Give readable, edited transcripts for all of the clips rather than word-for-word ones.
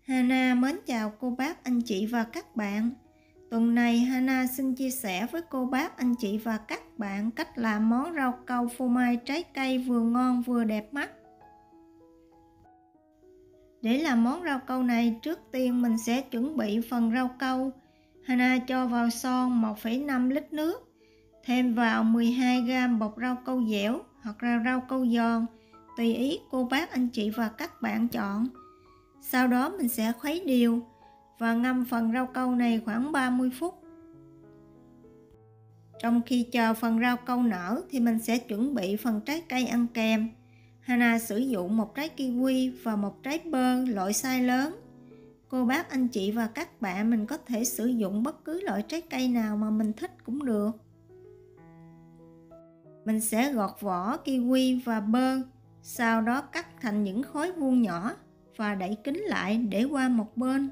Hana mến chào cô bác, anh chị và các bạn. Tuần này Hana xin chia sẻ với cô bác, anh chị và các bạn cách làm món rau câu phô mai trái cây vừa ngon vừa đẹp mắt. Để làm món rau câu này, trước tiên mình sẽ chuẩn bị phần rau câu. Hana cho vào son 1,5 lít nước, thêm vào 12g bột rau câu dẻo hoặc là rau câu giòn, tùy ý cô bác, anh chị và các bạn chọn. Sau đó mình sẽ khuấy đều và ngâm phần rau câu này khoảng 30 phút. Trong khi chờ phần rau câu nở thì mình sẽ chuẩn bị phần trái cây ăn kèm. Hana sử dụng một trái kiwi và một trái bơ loại size lớn. Cô bác, anh chị và các bạn mình có thể sử dụng bất cứ loại trái cây nào mà mình thích cũng được. Mình sẽ gọt vỏ kiwi và bơ, sau đó cắt thành những khối vuông nhỏ và đậy kín lại để qua một bên.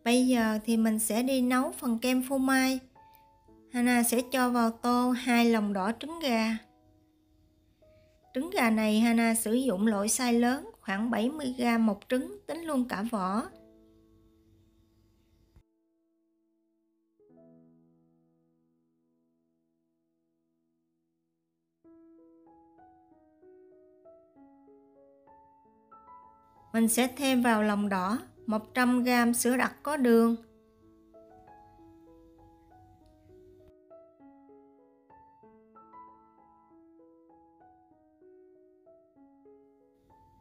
Bây giờ thì mình sẽ đi nấu phần kem phô mai. Hana sẽ cho vào tô 2 lòng đỏ trứng gà. Trứng gà này Hana sử dụng loại size lớn, khoảng 70g một trứng, tính luôn cả vỏ. Mình sẽ thêm vào lòng đỏ 100g sữa đặc có đường,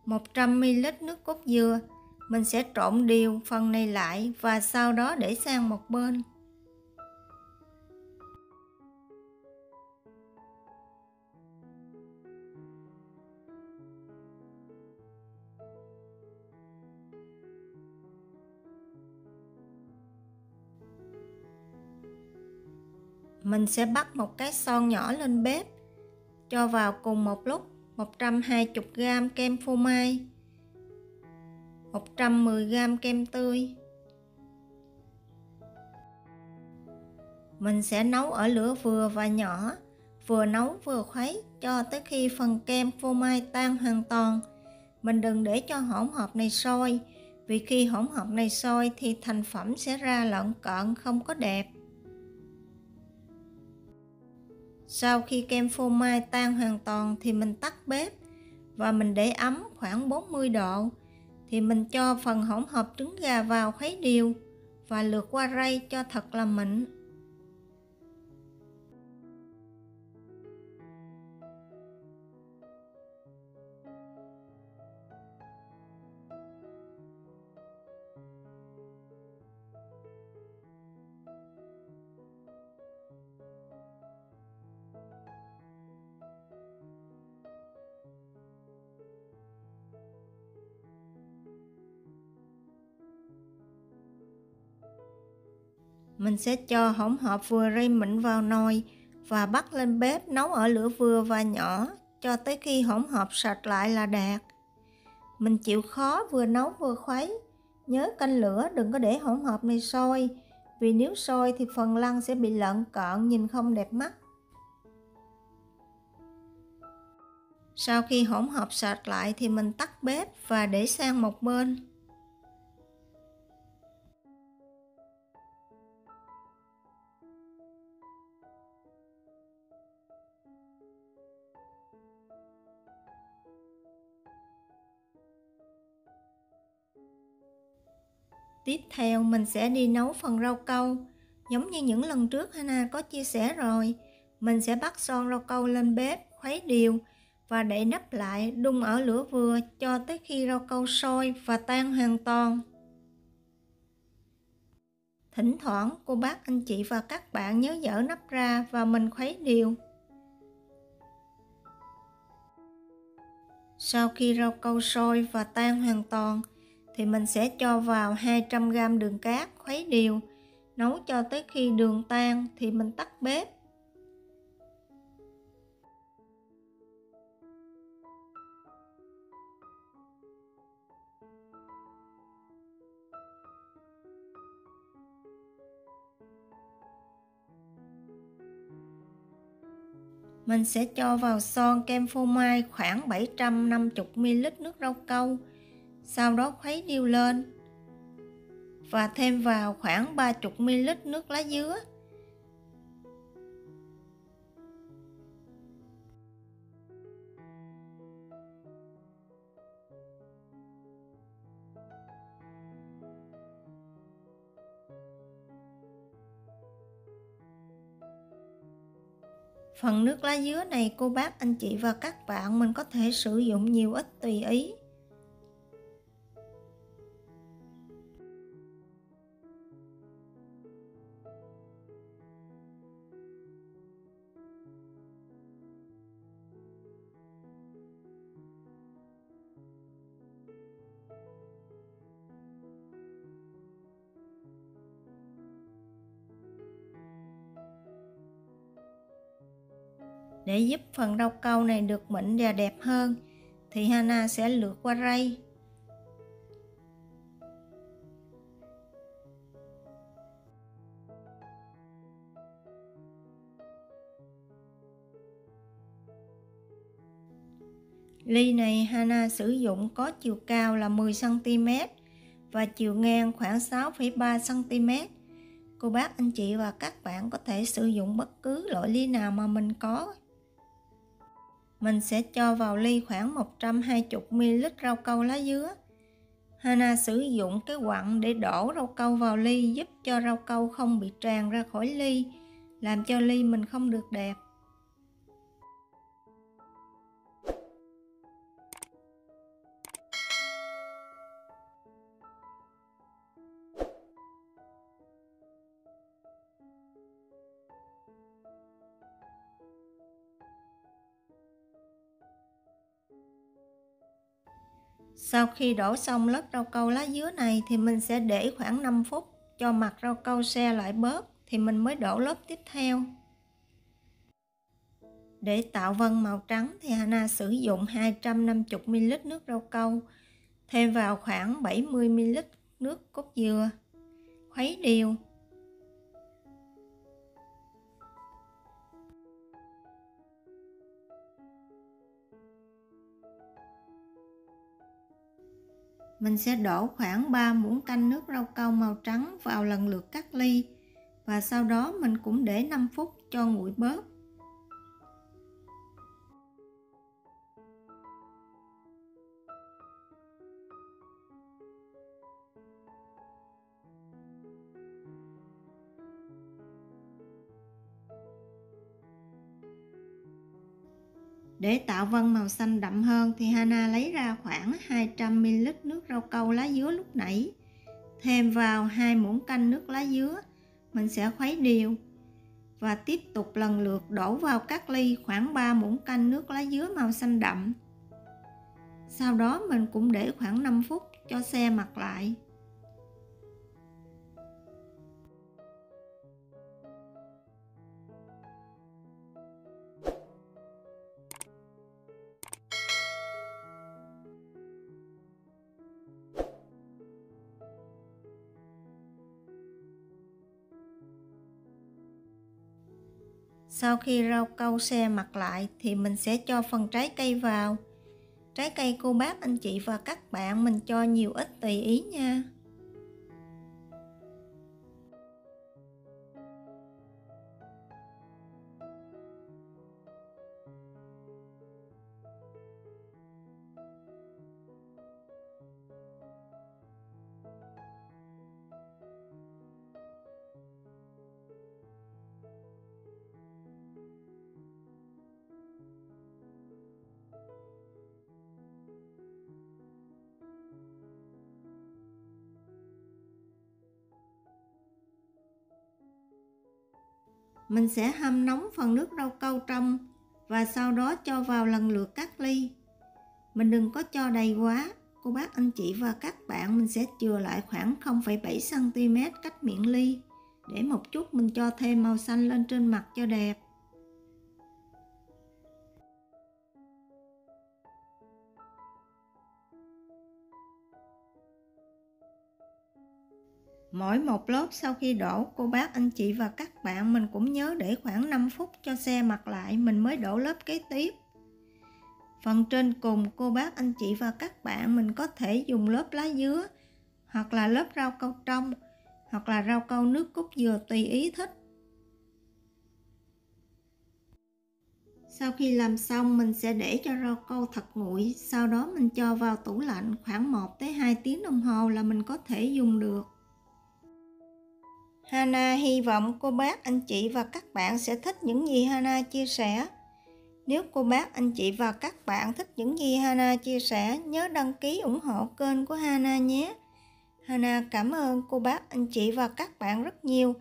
100ml nước cốt dừa. Mình sẽ trộn đều phần này lại và sau đó để sang một bên. Mình sẽ bắt một cái son nhỏ lên bếp, cho vào cùng một lúc 120g kem phô mai, 110g kem tươi. Mình sẽ nấu ở lửa vừa và nhỏ, vừa nấu vừa khuấy cho tới khi phần kem phô mai tan hoàn toàn. Mình đừng để cho hỗn hợp này sôi, vì khi hỗn hợp này sôi thì thành phẩm sẽ ra lợn cợn không có đẹp. Sau khi kem phô mai tan hoàn toàn thì mình tắt bếp và mình để ấm khoảng 40 độ. Thì mình cho phần hỗn hợp trứng gà vào khuấy đều và lượt qua rây cho thật là mịn. Mình sẽ cho hỗn hợp vừa rây mịn vào nồi và bắt lên bếp nấu ở lửa vừa và nhỏ cho tới khi hỗn hợp sệt lại là đạt. Mình chịu khó vừa nấu vừa khuấy. Nhớ canh lửa đừng có để hỗn hợp này sôi, vì nếu sôi thì phần lăn sẽ bị lợn cợn nhìn không đẹp mắt. Sau khi hỗn hợp sệt lại thì mình tắt bếp và để sang một bên. Tiếp theo mình sẽ đi nấu phần rau câu. Giống như những lần trước Hana có chia sẻ rồi, mình sẽ bắt son rau câu lên bếp, khuấy đều và đậy nắp lại, đun ở lửa vừa cho tới khi rau câu sôi và tan hoàn toàn. Thỉnh thoảng cô bác, anh chị và các bạn nhớ dỡ nắp ra và mình khuấy đều. Sau khi rau câu sôi và tan hoàn toàn thì mình sẽ cho vào 200g đường cát khuấy đều, nấu cho tới khi đường tan thì mình tắt bếp. Mình sẽ cho vào son kem phô mai khoảng 750ml nước rau câu, sau đó khuấy đều lên và thêm vào khoảng 30ml nước lá dứa. Phần nước lá dứa này cô bác, anh chị và các bạn mình có thể sử dụng nhiều ít tùy ý. Để giúp phần rau câu này được mịn và đẹp hơn thì Hana sẽ lượt qua rây. Ly này Hana sử dụng có chiều cao là 10cm và chiều ngang khoảng 6,3cm. Cô bác, anh chị và các bạn có thể sử dụng bất cứ loại ly nào mà mình có. Mình sẽ cho vào ly khoảng 120ml rau câu lá dứa. Hana sử dụng cái quặng để đổ rau câu vào ly giúp cho rau câu không bị tràn ra khỏi ly, làm cho ly mình không được đẹp. Sau khi đổ xong lớp rau câu lá dứa này thì mình sẽ để khoảng 5 phút cho mặt rau câu se lại bớt thì mình mới đổ lớp tiếp theo. Để tạo vân màu trắng thì Hana sử dụng 250ml nước rau câu, thêm vào khoảng 70ml nước cốt dừa, khuấy đều. Mình sẽ đổ khoảng 3 muỗng canh nước rau câu màu trắng vào lần lượt các ly và sau đó mình cũng để 5 phút cho nguội bớt. Để tạo vân màu xanh đậm hơn thì Hana lấy ra khoảng 200ml nước rau câu lá dứa lúc nãy, thêm vào 2 muỗng canh nước lá dứa, mình sẽ khuấy đều và tiếp tục lần lượt đổ vào các ly khoảng 3 muỗng canh nước lá dứa màu xanh đậm. Sau đó mình cũng để khoảng 5 phút cho se mặt lại. Sau khi rau câu xe mặt lại thì mình sẽ cho phần trái cây vào. Trái cây cô bác, anh chị và các bạn mình cho nhiều ít tùy ý nha. Mình sẽ hâm nóng phần nước rau câu trong và sau đó cho vào lần lượt các ly. Mình đừng có cho đầy quá. Cô bác, anh chị và các bạn mình sẽ chừa lại khoảng 0,7 cm cách miệng ly. Để một chút mình cho thêm màu xanh lên trên mặt cho đẹp. Mỗi một lớp sau khi đổ, cô bác, anh chị và các bạn mình cũng nhớ để khoảng 5 phút cho xe mặt lại mình mới đổ lớp kế tiếp. Phần trên cùng, cô bác, anh chị và các bạn mình có thể dùng lớp lá dứa, hoặc là lớp rau câu trong, hoặc là rau câu nước cốt dừa tùy ý thích. Sau khi làm xong, mình sẽ để cho rau câu thật nguội, sau đó mình cho vào tủ lạnh khoảng 1 tới 2 tiếng đồng hồ là mình có thể dùng được. Hana hy vọng cô bác, anh chị và các bạn sẽ thích những gì Hana chia sẻ. Nếu cô bác, anh chị và các bạn thích những gì Hana chia sẻ, nhớ đăng ký ủng hộ kênh của Hana nhé. Hana cảm ơn cô bác, anh chị và các bạn rất nhiều.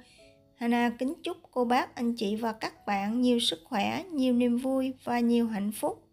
Hana kính chúc cô bác, anh chị và các bạn nhiều sức khỏe, nhiều niềm vui và nhiều hạnh phúc.